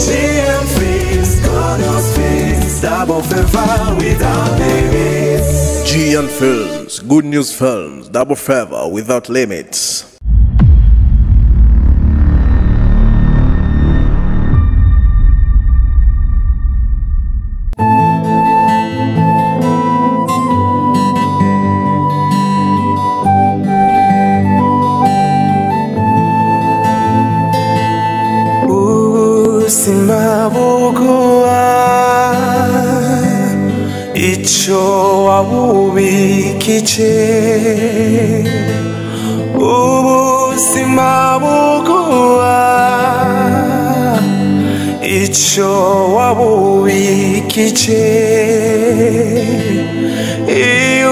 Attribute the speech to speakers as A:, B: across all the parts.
A: GN Films, good news films, double favor without limits.
B: GN Films, good news films, double favor without limits.
A: Simabuguwa icho wabubikije simabuguwa icho wabubikije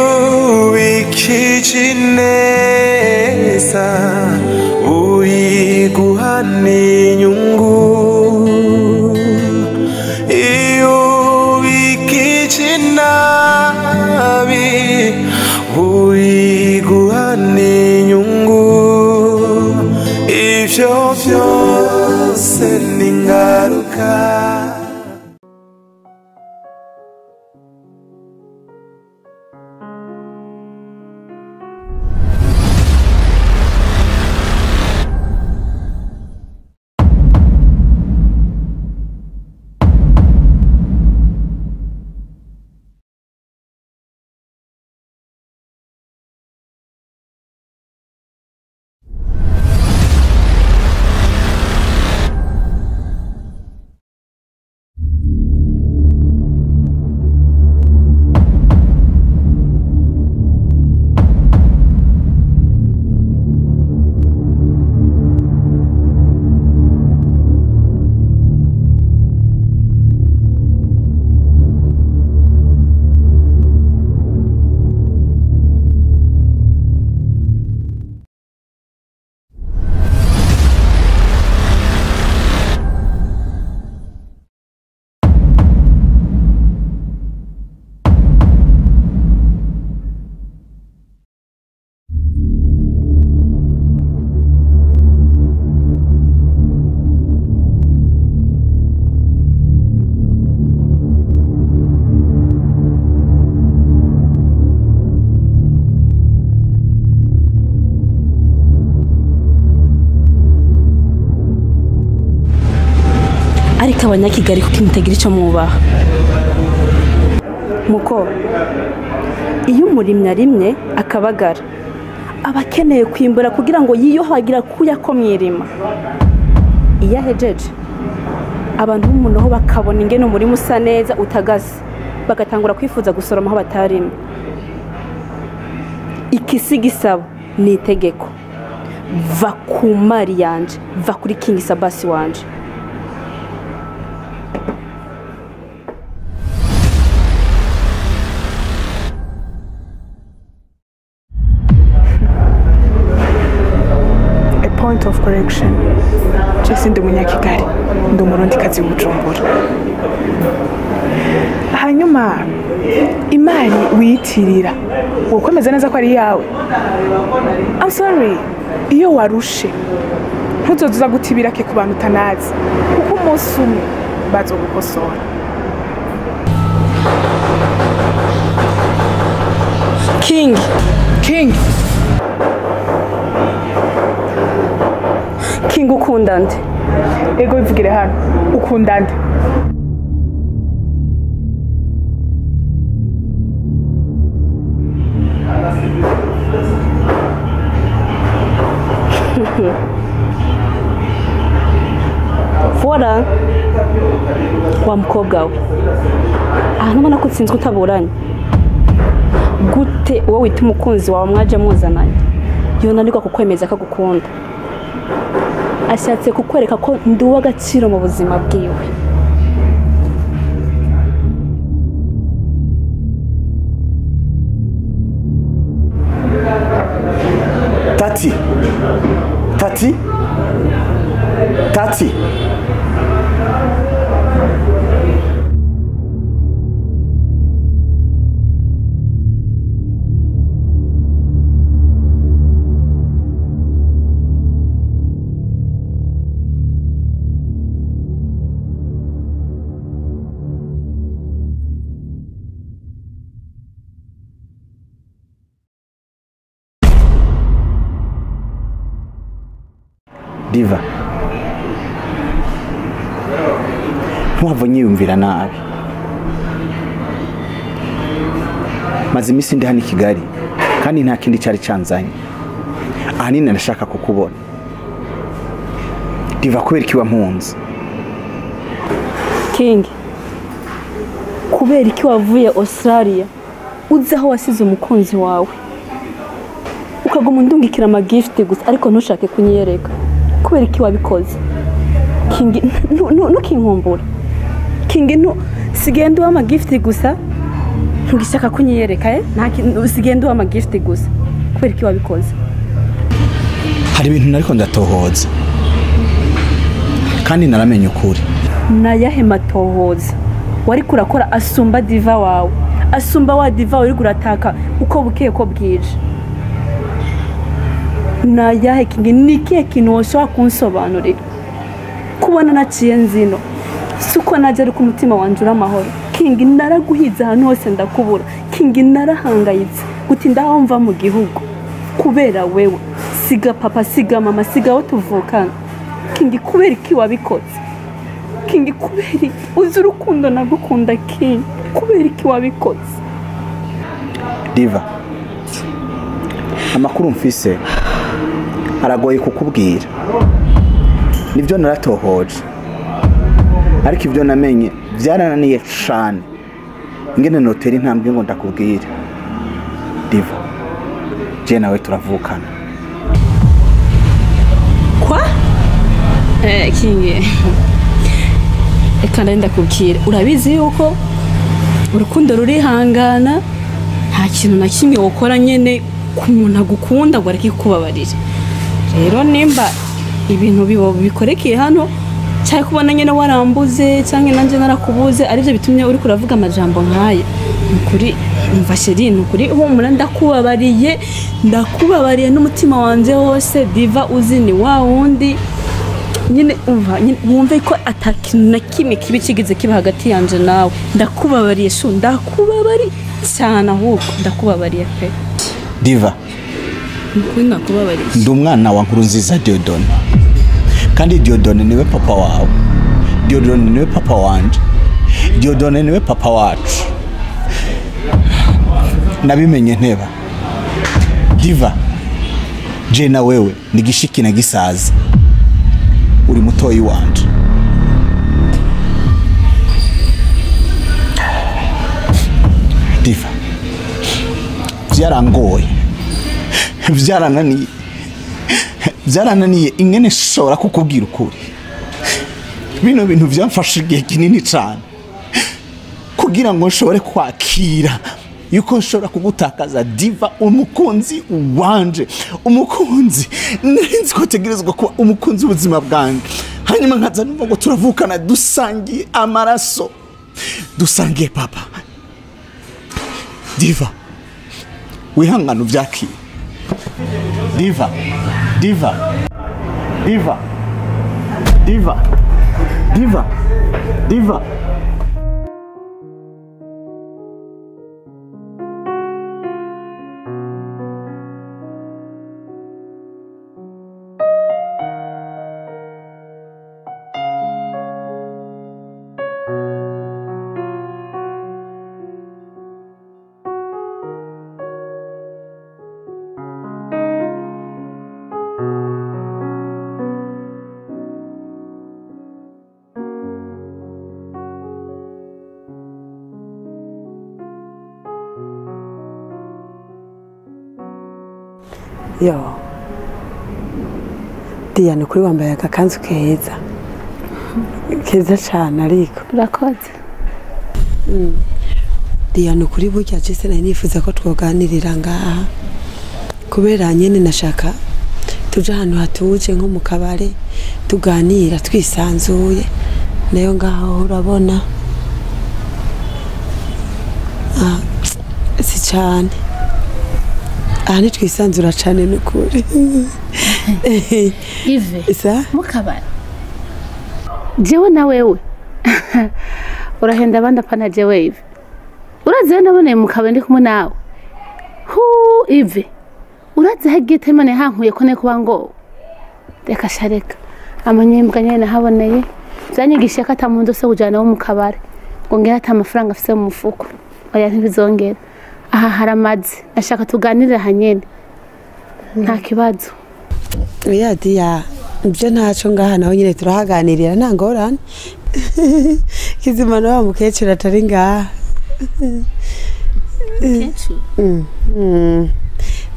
A: ubikije neza uyiguhana inyungu byose ni ingaruka.
C: ariko abanyakigali kuko imutagira icyo mubaha muko iyo umurimyi arimye akabagara aba akeneye kwimbura kugira ngo yiyohagira kuya ko mwirima iyo ahejeje abantu b'umunoho bakabona ingene umurima usa neza utagaze bagatangura kwifuza gusoroma aho batarimye ikisigisabo ni itegeko va ku mari yanje va kuri King Sabasi wanje
D: point of correction. Jesse ndi munyakigali ndi umurundikazi w'Ubujumbura. Hanyuma imari wiyitirira ukomeza neza ko ari yawe. I'm sorry, iyo warushe ntuzoza gutibira ke ku bantu utanazi kuko umunsi umwe bazogukosora.
C: King ukunda nde?
D: Ego bivugire hano ukunda nde?
C: Fora wa mukobwa we ahantu ubona ko utsinzwe utaburanye gute uwo wita umukunzi wawe mwaje muzananye yonanirwa kukwemeza ko agukunda ashatse kukwereka ko ndi uw'agaciro mu buzima bwiwe.
E: Tati Diva, ntuhava nyiyumvira nabi. Maze iminsi ndi hano i Kigali kandi nta kindi cyari canzanye. Ahanini ndashaka kukubona. Diva, kubera iki wampunze?
C: King, kubera iki wavuye Australia uzi aho wasize umukunzi wawe ukaguma undungikira amagift gusa ariko ntushake kunyereka? Kubera iki wabikoze? King, ntukinkumbura. King, sigenda amagift gusa ntugishaka kunyereka sigenda amagift gusa. Kubera iki wabikoze?
E: Hari ibintu nariko ndatohoza kandi naramenye ukuri.
C: Na yahe matohoza wari kurakora asumba Diva wawe, asumba wa Diva uri kurataka uko bukeye ko bwije? Na yahe King, nikiye kintu woshobora kunsobanurira? Kubona naciye nzino suko naje ari ku mutima wanje uramahoro. King, naraguhiza ahantu hose ndakubura. King, narahangayitse guti ndahomva mu gihugu kubera wewe. Siga papa, siga mama, siga aho tuvukana. King, kubera iki wabikoze? King, kubera iki? Uzi urukundo nagukunda King, kubera iki wabikoze?
E: Diva, amakuru mfise aragoye kukubwira. Nibyo naratohoje ariko ibyo namenye byarananiye cyane. Ingene notera intambwe ngo ndakubwira. Diva, je nawe turavukana.
C: Kwa? King, eka ndenda kubwira, urabizi yuko urukundo rurihangana, nta kintu na kimwe ukora nyene ku muntu agukunda ngo areke kubabarira. Rero nimba ibintu bikorekeye hano cyane kubona nyene warambuze cyangwa nanje narakubuze arivyo bitumye uri kuravuga amajambo nkaya, ukuri umva sheri, ukuri humura, ndakubabariye n'umutima wanje wose. Diva, uzi ni wa wundi nyine umva, nyine wumve ko atakintu na kimwe kibi kigize kiba hagati yanje nawe. Ndakubabariye shu, ndakubabari cyane, ahubwo ndakubabariye pe.
E: Diva,
C: nakubabariye.
E: Ndi umwana wa Nkurunziza Diodone, kandi Diodone niwe papa wawe. Diodone niwe papa wanje. Diodone niwe papa wacu. Nabimenye nteba. Diva, je na wewe ni gishiki na gisaza. Uri mutoyi wanje. Diva, byarangoye, byarananiye ingene shobora kukubwira ukuri. Bino bintu byamfashe igihe kinini cyane kugira ngo nshobore kwakira yuko nshobora kugutakaza. Diva, umukunzi wanje, umukunzi nzi ko tegerezwa kuba umukunzi ubuzima bwanjye, hanyuma nkaza numva ngo turavukana, dusangiye amaraso, dusangiye papa. Diva, wihangana ubyakire. Diva, Diva, Diva, Diva, Diva, Diva.
F: Yo, Diana, kuri wambaye agakanzu keza cyane ariko
C: urakoze.
F: Diana, kuri burya je nari nifuza ko twoganirira ngaha kubera nyene nashaka tuje ahantu hatuje nko mu kabare tuganira twisanzuye, nayo ngaho urabona si cyane aha nitwisanzura cyane n'ukuri.
C: Ive mukabara jewe na wewe urahenda abandi apana jewe. Ive uraze ndabone mukabare ndi kumwe nawe. Ive uraze hagite mane hankuye ko ne kuba ngo reka shareka amanyembwa nyene nahaboneye byanyigisha ko atamuntu se kujana wo mu kabare ngo ngera ata amafaranga afise mu mufuko oya ntibizongera aha haramaze nashaka tuganirira hanyene nta kibazo
F: oya Diya ibyo ntaco ngaha naho nyine turahaganirira nta ngorane Kizima wa mukecuru atari ngaha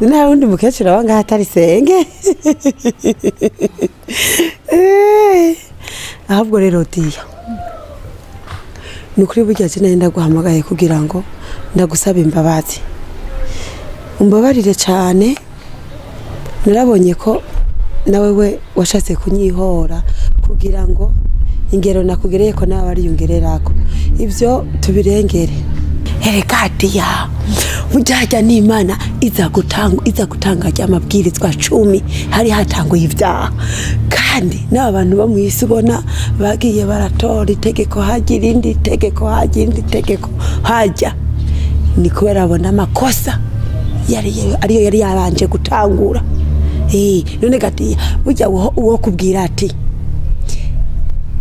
F: nta wundi mukecuru aba ngaha atari senge ahubwo rero Diya ni kuri burya nari ndaguhamagaye kugira ngo ndagusaba imbabazi umbabarire cyane narabonye ko nawe we washatse kunyihora kugira ngo ingero nakugereye ko nawe ariyongererako ibyo tubirengere erega Diya mujya n'Imana iza gutanga amabwirizwa 10 hari hatanguye ibyaha kandi n'abantu bo mu isi ubona bagiye baratora itegeko hagira indi tegeko hajya ni kubera abona amakosa ariyo yari yabanje gutangura none gatiya burya uwo kubwira ati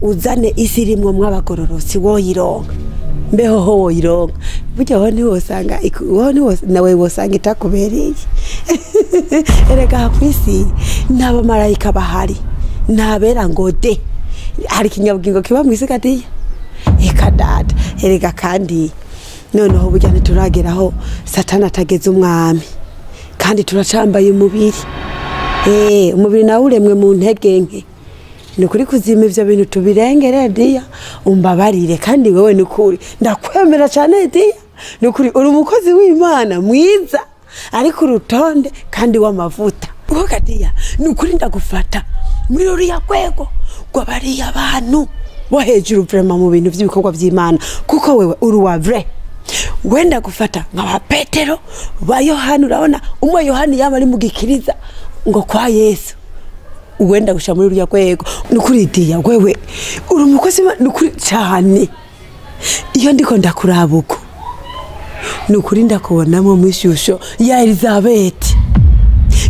F: uzane isi rimwe mw'abagororosi woyironka mbeho ho woyironka burya ho ni wosanga nawe wosanga itakubereye erega kwisi nabo marayika bahari ntabera ngo de hari kinyabugingo kiba mwisi gatiya dada erega kandi noneho burya ntiturageraho satani atageze umwami kandi turacambaye umubiri umubiri nawe uremwe mu ntege nke ni kuri kuzima ivyo bintu tubirengere Diya umbabarire kandi wewe ni kuri ndakwemera cyane Diya ni kuri uri umukozi w'Imana mwiza ariko urutonde kandi w'amavuta uhoga Diya ni kuri ndagufata muri uriya rwego rw'abariya abantu bo hejuru vraiment mu bintu by'ibikorwa by'Imana kuko wewe uri wa vrai wenda gufata nka Petero ba Yohana urabona umwe Yohana yamari mugikiriza ngo kwa Yesu uwenda gusha muri rya kwego nukuri Diya wewe uri umukozi nukuri cyane iyo ndiko ndakurabuko nukuri ndakubonamo mwishusho ya Elizabeth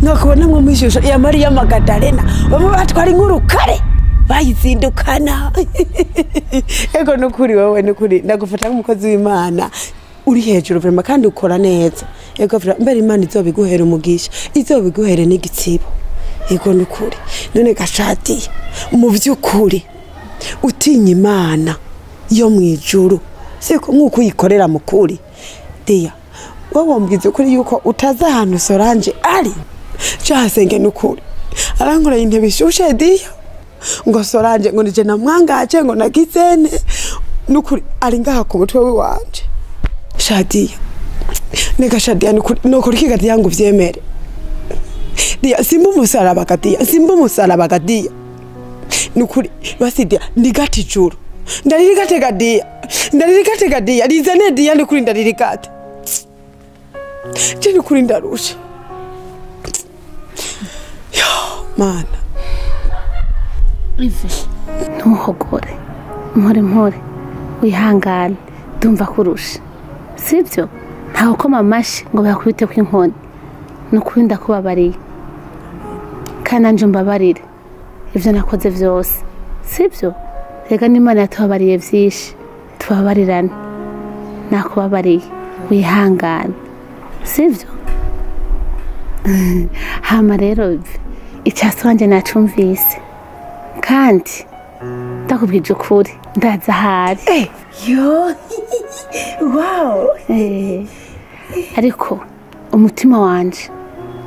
F: nakubonamo mwishusho ya Maria Magdalena bamwe batwara inkuru kare bayizindukana ego nukuri wewe nukuri ndagufata nk'umukozi w'Imana uri hejuru vraiment kandi ukora neza ego mbere Imana izobiguhera umugisha izobiguhere n'igitsibo ego nukuri none gashati mu by'ukuri utinya Imana yo mwijuru siko nkuko uyikorera mukuri Diya wowe mbwize kuri yuko utaza ahantu Solange ari cyasenge nukuri arankora intebe ishushe Diya ngo Solange ngo nije namwangaje ngo nagizene nukuri ari ngaha ku mutwe wanje Shadiya nega Shadiya nukuri kigati yangu vyemere Diya simba umusaraba Diya nukuri basi Diya ndigati juru ndaririgate Diya rizane Diya nukuri ndaririgate je nukuri ndarusha yo mana
C: ive ntuhogore mpore wihangane ndumva kurusha sibyo ntaho koma amashi ngo bakubite ku inkoni nukuri ndakubabariye kandi nanje mbabarire ivyo nakoze vyose sibyo rega n'Imana yatubabariye vyinshi tubabarirane nakubabariye wihangane sibyo hama rero icyaso wanje nacumvise kandi ndakubwije ukuri ndaza ahari
F: yo wow
C: ariko umutima wanje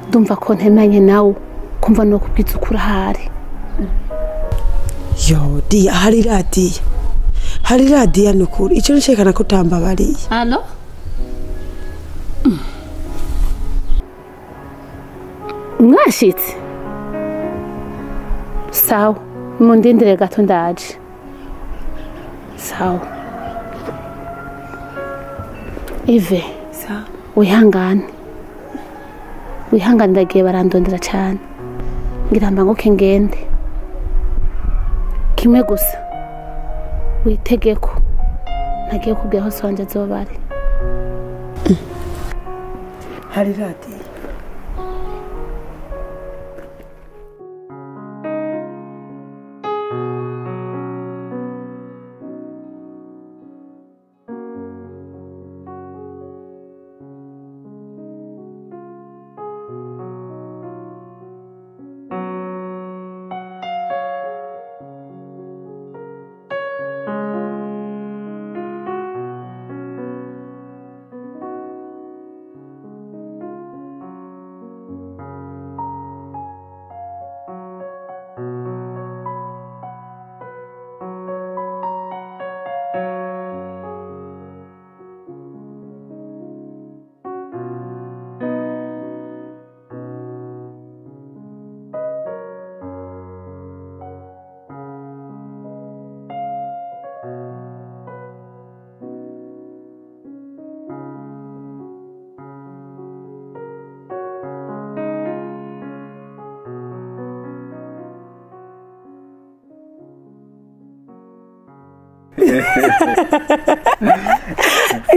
C: ndumva ko ntemanye nawe kumva no kubwiza ukuri ahari
F: yo Diya hari radiyo nukuri icyo nshekana ko utambabariye
C: allo mwashitse sawa mundindire gato ndaje sawa Ive wihangane ndagiye barandondera cyane ngira mbanguke ngende kimwe gusa witegeko nagiye kubwira aho Solange azobari
F: hari radiyo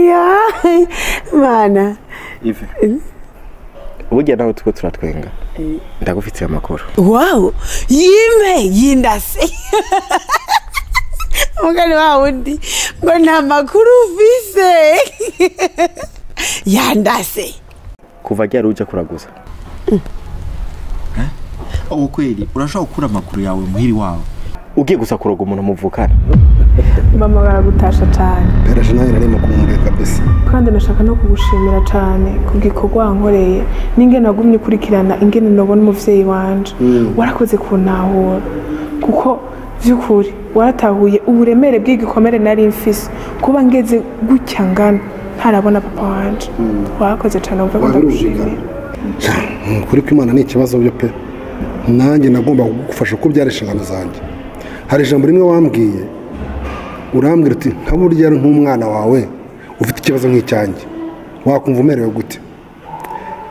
F: ya mana
G: Ive burya nawe tuko turatwenga ndagufitiye amakuru
F: wow yindase umugani wa wundi ngo nta makuru ufise yandase
G: kuva ryari uja kuraguza
E: ubu kweli urashaka gukura amakuru yawe muhiri wawe
G: ugiye gusa kuroga umuntu muvukana
D: mama baragutasha cyane
H: Beraje nawe narimo kumureka kabisa
D: kandi nashaka no kugushimira cyane kugikorwa wankoreye ninge nagumye ukurikirana ingene nobona umuvyeyi wanje warakoze kuntahura kuko vyukuri waratahuye uburemere bw'igikomere nari mfise kuba ngeze gutya ngana ntarabona papa wanje warakoze cyane umva ko ndagushimira
H: kuri ko Imana ni ikibazo byo pe nanjye nagomba kugufasha ko byari inshingano zanjye hari ijambo rimwe wambwiye urambwira uti nka burya nk'umwana wawe ufite ikibazo nk'icyanjye wakumva umerewe gute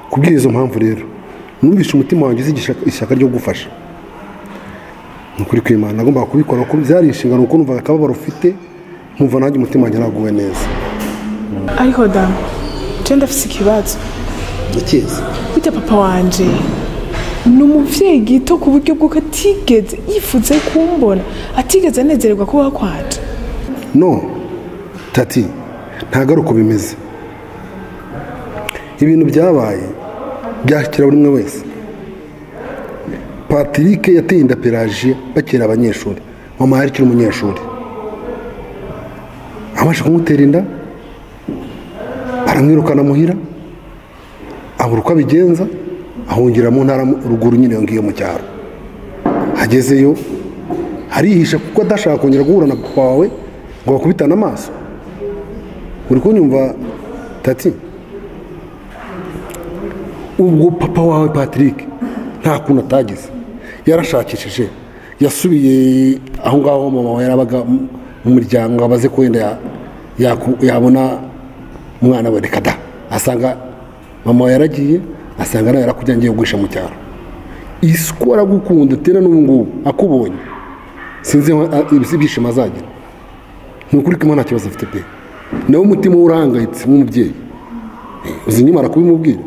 H: kubwira izo mpamvu rero numvishe umutima wanjye uzi ishyaka ryo gufasha nukuri ko Imana nagomba kubikora ko byari inshingano kuko numvaga akababaro ufite nkumva nanjye umutima wanjye naguwe neza
D: ariko damu je ndafise ikibazo
H: ndakizi
D: burya papa wanje ni umuvyeyi gito ku buryo bw'uko atigeze yifuze kumbona atigeze anezererwa kubaho kwanje
H: no tati ntabwo ari uko bimeze ibintu byabaye byakira buri umwe wese Patrick yateye inda Pelagie bakiri abanyeshuri mama yari akiri umunyeshuri amaze kumutera inda aramwirukana muhira abura uko abigenza ahungira mu ntara ruguru nyine yongiye mu cyaro agezeyo arihisha kuko adashaka kongera guhura na papa wawe ngo bakubitane amaso uri kunyumva tati ubwo papa wawe Patrick nta kuntu atagize yarashakishije yasubiye aho ngaho mama wawe yarabaga mu muryango abaze ko wenda yabona umwana we reka da asanga mama wawe yaragiye asanga nawe yarakujyangiye guhisha mu cyaro isuku aragukunda tera n'ubu ngubu akubonye sinzi ibyishimo azagira ni ukuri ko Imana nta kibazo afite pe nawe umutima we urahangayitse nk'umubyeyi uzi nimara kubimubwira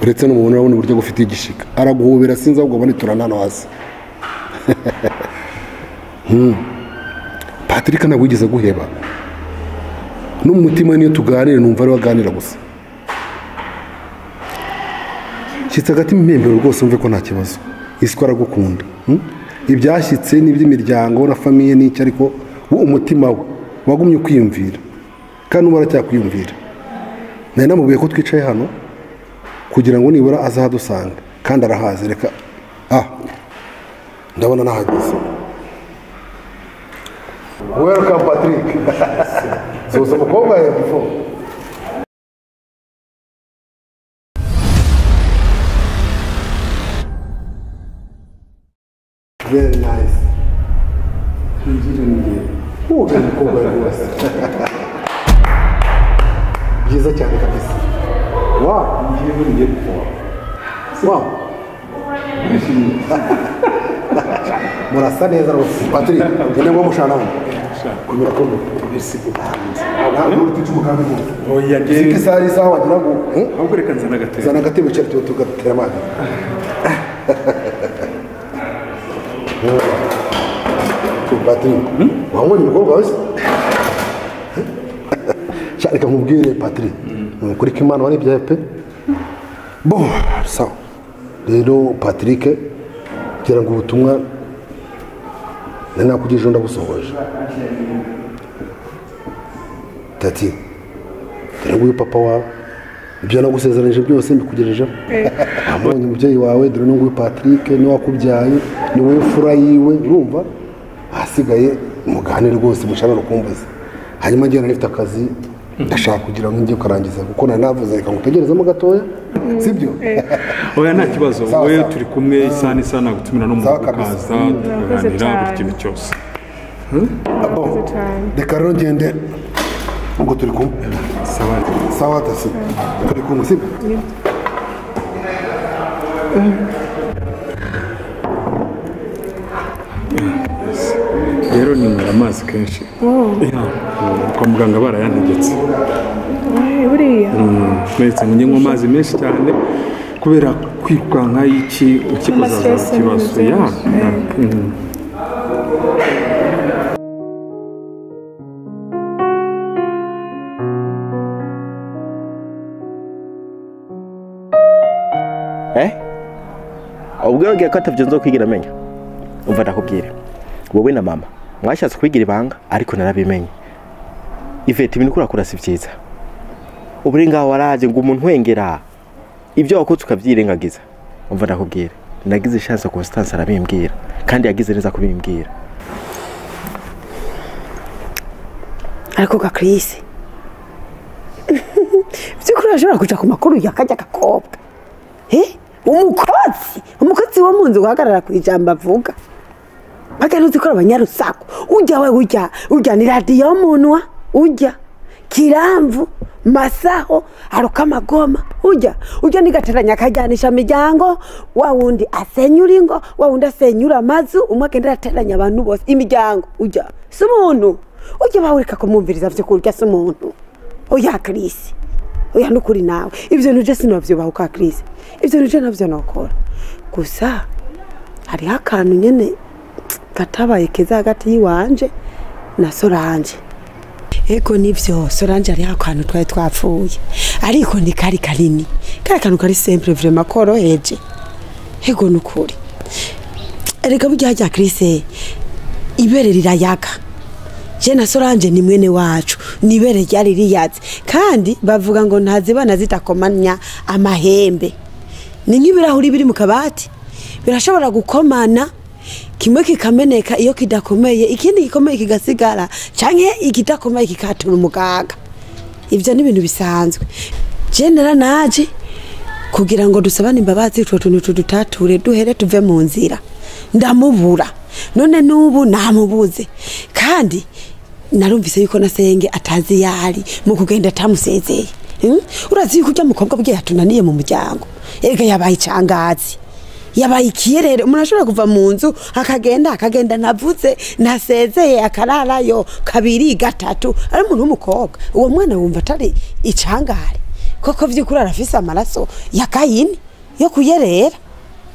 H: uretse n'umuntu urabona uburyo gufite igishika araguhobera sinzi ahubwo baniturana hano hasi Patrick ntabwo wigeze guheba no mu mutima niyo tuganira numva ari waganira gusa shyitse hagati impembero rwose umve ko nta kibazo isi ko aragukunda ibyashyitse n'iby'imiryango na famiye n'icyo ariko wo umutima we wagumye ukwiyumvira kandi uba aracyakwiyumvira nari namubwiye ko twicaye hano kugira ngo nibura azahadusanga kandi arahazi reka ndabona nahageze welcome Patrick soza umukobwa yawe before very nice woga umukobwa rwose byiza cyane kabisa wow murasa neza rwose Patrick ngende ngo mushana hano kumira ko merci ntabwo uruti cy'umukanda rwose oya gike sari sawa wagira ngo ahubwo reka nzana agatebe cyo tugatera amazi Patrick wabonye umukobwa wese reka nkubwire Patrick kuri ko Imana wari byaye pe bon sawa rero Patrick gira ngo ubutumwa nakugije ndabusohoje tati dore nguyu papa wawe ibyo nagusezeranije byose mbikugejejeho amubonye umubyeyi wawe dore nguyu Patrick ni wakubyaye ni wowe fura yiwe urumva ahasigaye muganire rwose mushana rukumbuze hanyuma ngiye nifite akazi ndashaka kugira ngo njye kurangiza kuko nari navuze reka ngutegerezemo gatoya sibyo
I: oya nta kibazo wowe turi kumwe isana isana gutumira no mu kaza tuganira buri kintu cyose
H: reka rero ngende ubwo turi kumwe sawa tasi turi kumwe sibyo
I: rero ni ninywera amazi kenshi kwa muganga barayantegetse
D: buriya
I: mwese nywa amazi menshi cyane kubera kwirukanka iki ukikozaza ikibazo
G: ubwo yagiye ko atavyo nzo kwigira amenya umva ndakubwira wowe na mama mwashatse kwigira ibanga ariko narabimenye Ivete ibintu kurakora si vyiza uburi ngaho waraje ngo umuntu wengera ibyo wakoze ukavyirengagiza umva ndakubwira nagize chance Constance arabimbwira kandi yagize neza kubimbwira
F: ariko ka Chris byukuri ashobora kuja ku makuru yakajya gakobwa umukozi wo munzu guhagarara ku ijambo avuga bagaruzi ko abanyarusaku ujya ni radio munwa ujya kiramvu masaho aruka magoma ujya nigateranya kajyanisha miryango wa wundi asenyura ingo wa wundi asenyura amazu umwe agenda ateranya abantu bose imiryango ujya si umuntu ujya bawurika kumumviriza vyo kurya si umuntu oya Chris oya nukuri nawe ivyo nuje sinovyo ka Chris ivyo nuje navyo nokora gusa hari akantu nyene katabaye keza hagati yiwanje na Solange ego nivyo Solange ari akantu twari twapfuye ariko ni kari kanini kari kantu kari simple vraiment koroheje ego nukuri erega burya hajya Chris ibere rirayaga je na Solange ni mwene wacu nibere ryari riyaze kandi bavuga ngo ntazibana zitakomanya amahembe ni nk'ibirahuri biri mu kabati birashobora gukomana kimwe kikameneka iyo kidakomeye ikindi gikomeye kigasigara canke ikidakomeye kikatura umugaga ivyo ni ibintu bisanzwe je naje kugira ngo dusabane imbabazi twa tuntu dutature duhere tuve mu nzira ndamubura none nubu namubuze kandi narumvise yuko nasenge atazi yari mu kugenda tamusezeye urazi yuko ujya mukobwa bwe yatunaniye mu muryango erega yabaye icangazi yabaye ikiyerere umuntu ashobora kuva mu nzu akagenda navuze nasezeye akararayo kabiri gatatu ari umuntu w'umukobwa uwo mwana wumva atari icangare koko vy'ukuri arafise amaraso ya Kayini yo kuyerera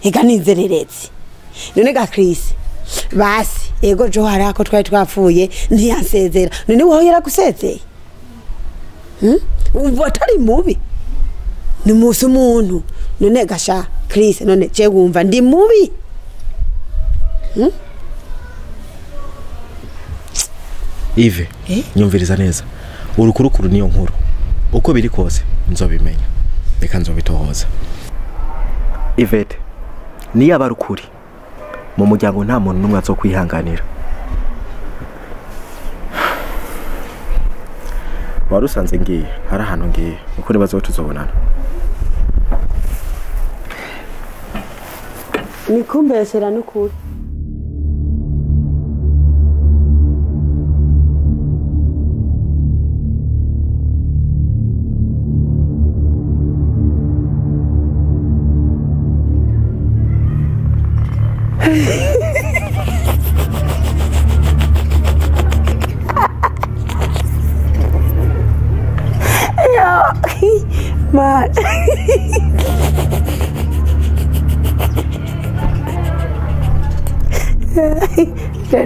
F: ega ninzererezi none ga Chris basi ego jo harako twari twapfuye ntiyansezera none wowe yaragusezeye umva atari mubi ni musi umuntu none gasha Chris none je wumva ndi mubi
G: Ive nyumviriza neza urukurukuru niyo nkuru uko biri kose nzobimenya reka nzobitohoza Ivete niyo abarukuri mu muryango nta muntu numwe azokwihanganira warusanze ngiye hari ahantu ngiye uko nibazo tuzobonana
F: nikumbesera n'ukuri man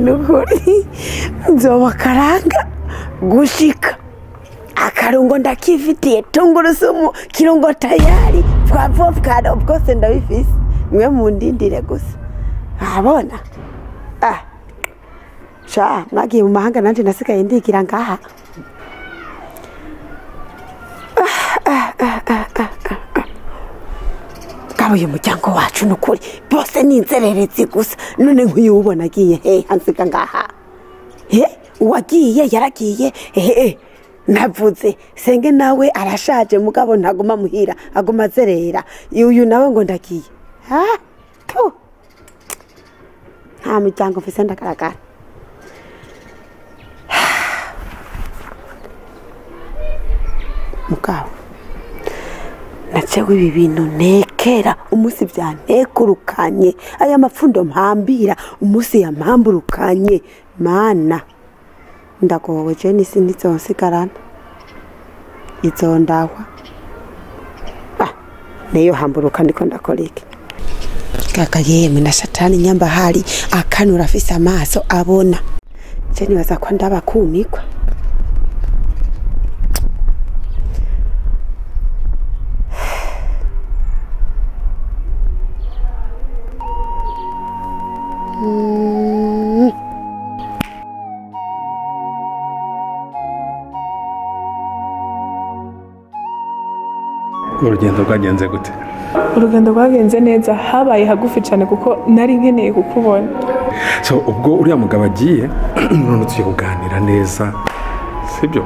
F: nukuri nzobakaranga gushika akarungo ndakifitiye tungurusumu kirungo tayari avocado bwose ndabifise mwe mundindire gusa abona mwagiye mu mahanga nanje nasigaye ndigira ngaha uyu muryango wacu nukuri bose ni inzererezi gusa none nk'uyu ubona agiye hansiga ngaha uwagiye yaragiye navuze senge nawe arashaje mugabo ntaguma muhira aguma azerera uyu nawe ngo ndagiye nta muryango mfise ndagaragara mugabo jewe ibi bintu ntekera umunsi byantekurukanye aya mapfundo mpambira umunsi yampamburukanye mana ndagowe je nisi ntizonsigarana izo ndahwa neyo hamburuka ndiko ndakora iki kaka yemwe na satani nyamba hari akanura afise amaso abona je nibaza ko ndabakumikwa
I: urugendo rwagenze gute?
D: urugendo rwagenze neza habaye hagufi cyane kuko nari nkeneye kukubona.
I: So ubwo uriya mugabo agiye none tugiye kuganira neza sibyo?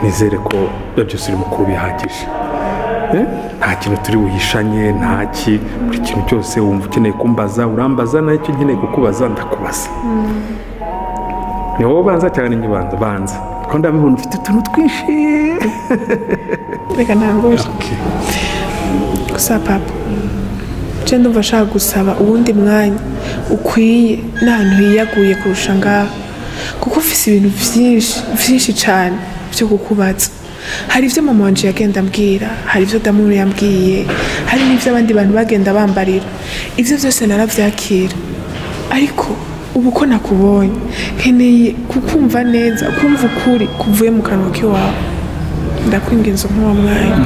I: Nizere ko byose uri mukuru bihagije, nta kintu turi buhishanye, ntaki, buri kintu cyose wumva ukeneye kumbaza urambaza, nacyo nkeneye kukubaza ndakubaza. Ni wowe banza cyane nyibanza banza ko ndabibona ufite utuntu twinshi.
D: Reka ntangushe. Gusa papa je ndumva ashaka gusaba ubundi mwanya ukwiye n'ahantu hiyaguye kurusha ngaha kuko ufise ibintu byinshi cyane byo kukubaza. Hari ibyo mama wanje yagenda ambwira, hari ibyo Damuru yambwiye, hari n'ibyo abandi bantu bagenda bambarira. Ibyo byose naravyakira, ariko ubu ko nakubonye nkeneye kukumva neza, kumva ukuri kuvuye mu kanwa k'iwawe. Ndakwinginze nk'uwo mwanya.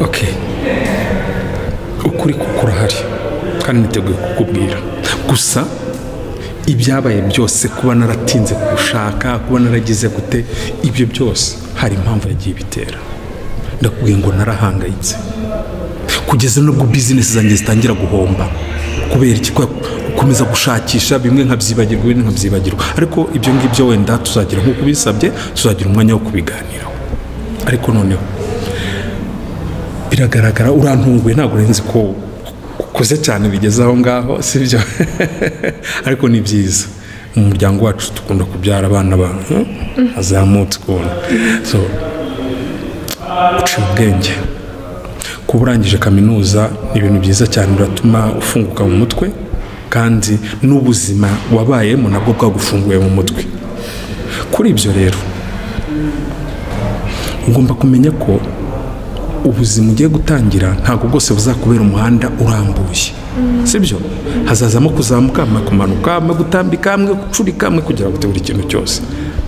I: Okay, ukuri kukurahari kandi niteguye kukubwira. Gusa ibyabaye byose, kuba naratinze kugushaka, kuba naragize gute, ibyo byose hari impamvu yagiye bitera. Ndakubwiye ngo narahangayitse kugeza nubwo business zanjye zitangira guhomba kubera iki gukomeza gushakisha bimwe nkabyibagirwa ibindi nkabyibagirwa. Ariko ibyo ngibyo wenda tuzagira nk'uko bisabye, tuzagira umwanya wo kubiganiraho. Ariko noneho biragaragara urantunguye, ntabwo urenze ko ukoze cyane bigeze aho ngaho, sibyo? Ariko ni byiza, mu muryango wacu dukunda kubyara abana azamutse kubona. So uciye ubwenge, kuba urangije kaminuza ni ibintu byiza cyane, biratuma ufunguka mu mutwe kandi n'ubuzima wabayemo nabwo bwagufunguye mu mutwe. Kuri ibyo rero ugomba kumenya ko ubuzima ugiye gutangira ntabwo bwose buzakubera umuhanda urambuye, sibyo? Hazazamo kuzamuka, kumanuka, gutambika, gucurika, kugira ngo buri kintu cyose.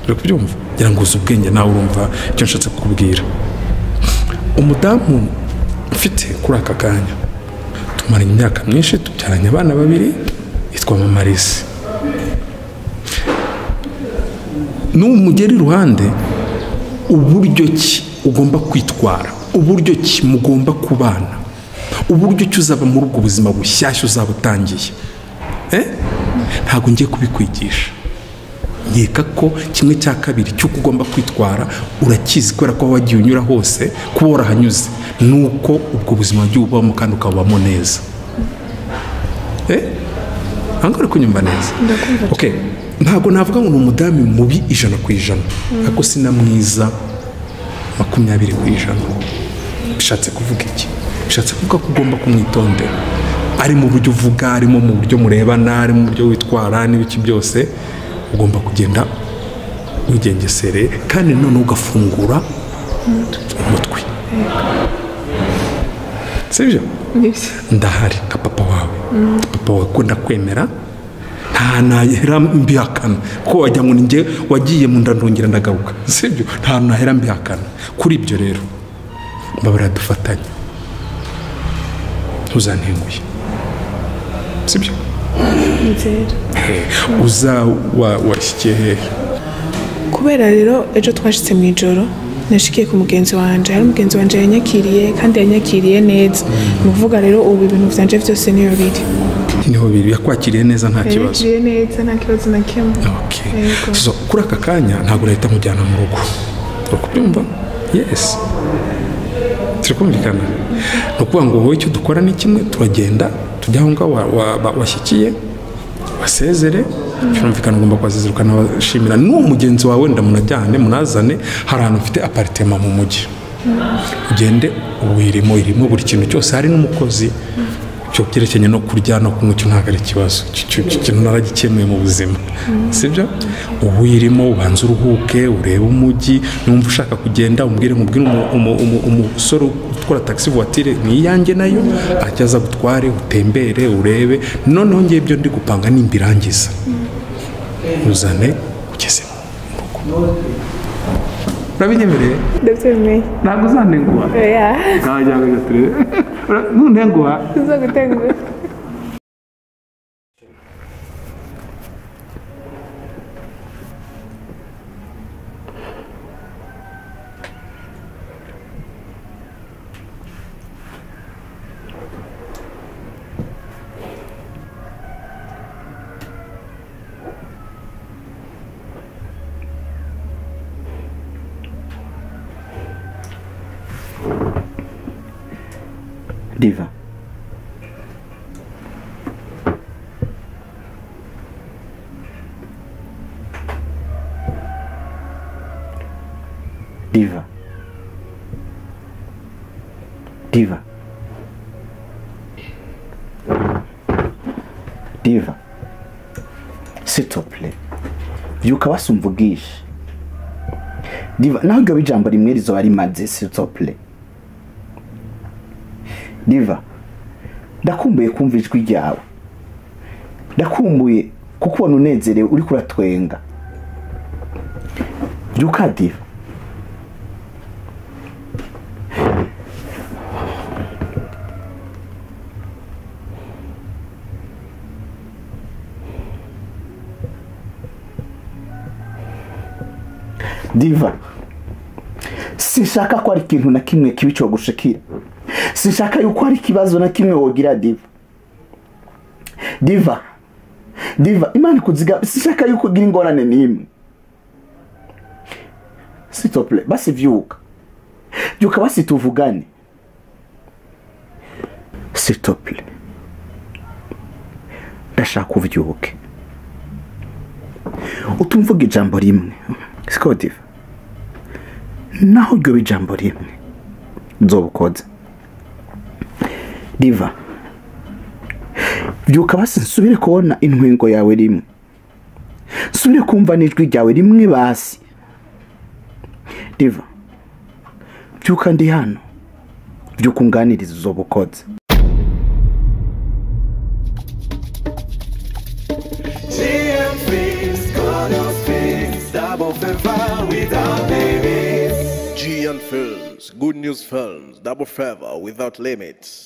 I: Uri kubyumva? Ngira ngo uzi ubwenge nawe urumva icyo nshatse kukubwira. Umudamu ufite kuri aka kanya tumaranye imyaka myinshi, tubyaranye abana babiri, yitwa Mama Alice. N'umugeri iruhande, uburyo ki ugomba kwitwara, uburyo ki mugomba kubana, uburyo ki uzaba muri ubwo buzima bushyashya uzaba utangiye, ntabwo ngiye kubikwigisha. Nkeka ko kimwe cya kabiri cy'uko ugomba kwitwara urakizi, kubera ko wagiye unyura hose, kuba warahanyuze, nuko ubwo buzima wagiye ubamo kandi ukabamo neza. Ntabwo uri kunyumva neza? Okay, ntabwo navuga ngo ni umudamu mubi 100%, ariko sina mwiza 20%. Bishatse kuvuga iki? Bishatse kuvuga ko ugomba kumwitondera, ari mu buryo uvuga, arimo mu buryo murebana, ari mu buryo witwara n'ibiki byose. Ugomba kugenda wigengesere kandi none ugafungura umutwe, sibyo? Ndahari nka papa wawe, papa wawe ko ndakwemera, nta nahera mbihakana ko wajya ngo ninjye wagiye mu ndandongera ndagaruka, sibyo? Nta nahera mbihakana. Kuri ibyo rero mbabara dufatanye, ntuzantenguye, sibyo? Uza washyikiye hehe?
D: Kubera rero ejo twashitse mu ijoro nashikiye ku mugenzi wanje, hari umugenzi wanje yanyakiriye kandi yanyakiriye neza. Nuvuga rero ubu ibintu byanje byose niyo biri.
I: Niho biri, yakwakiriye neza nta kibazo.
D: Yakiriye neza nta kibazo na kimwe.
I: Okay. So kuri aka kanya ntabwo urahita mujyana mu rugo. Urakubyumva? Yes. Turikumvikana. Nukuvuga ngo wowe icyo dukora ni kimwe, turagenda tujya aho ngaho washyikiye, wasezere, cyumvikana ugomba kwazizirukana, washimira n'uwo mugenzi wawe ndamunajyane munazane, hari ahantu ufite apartment mu mujyi. ugende irimo buri kintu cyose, hari n'umukozi cyo byerekeranye no kurya no kunywa cyo ntabwo ari ikibazo, ikintu naragikemuye mu buzima, sibyo? ubu irimo ubanza uruhuke urebe umujyi, numva ushaka kugenda umbwire umusore utwara taxi voiture ni iyanjye nayo ajya aza gutware utembere urebe, noneho ngiye ibyo ndi gupanga nimbirangiza uzane ugeze mu rugo. Urabinyemereye?
D: Ndabyemeye.
I: Ntabwo uzantenguha?
D: Oya.
I: Kajya turebe. Nuntenguha?
D: Uzagutenguha.
E: Diva. Diva. Diva. Diva. S'il te plaît. Vyuka wasumvugisha. Diva, naho iryo bijambo rimwe rizoba rimaze, s'il te plaît. Diva, ndakumbuye kumva ijwi ryawe, ndakumbuye kukubona unezerewe uri kuratwenga. Byuka Diva. Diva, sinshaka ko ari ikintu na kimwe kibi cyo gushikira. Sinshaka yuko hari ikibazo na kimwe wogira Diva. Diva. Diva, Imana kuziga, sinshaka yuko ugira ingorane n'imwe. S'il te plaît, basi vyuka. Vyuka basi tuvugane. S'il te plaît. Ndashaka uvyuke. Utumvuga ijambo rimwe. Siko Diva. Naho iryo ijambo rimwe nzobukoze. Diva, vyuka basi nsubire kubona intwengo yawe rimwe, nsubire kumva n'ijwi ryawe rimwe basi. Diva, vyuka ndi hano, vyuka unganiriza uzobukoze.
A: GM Films, Godos Films, double favor without limits.
B: GN Films, Good News Films, Double Favor Without Limits.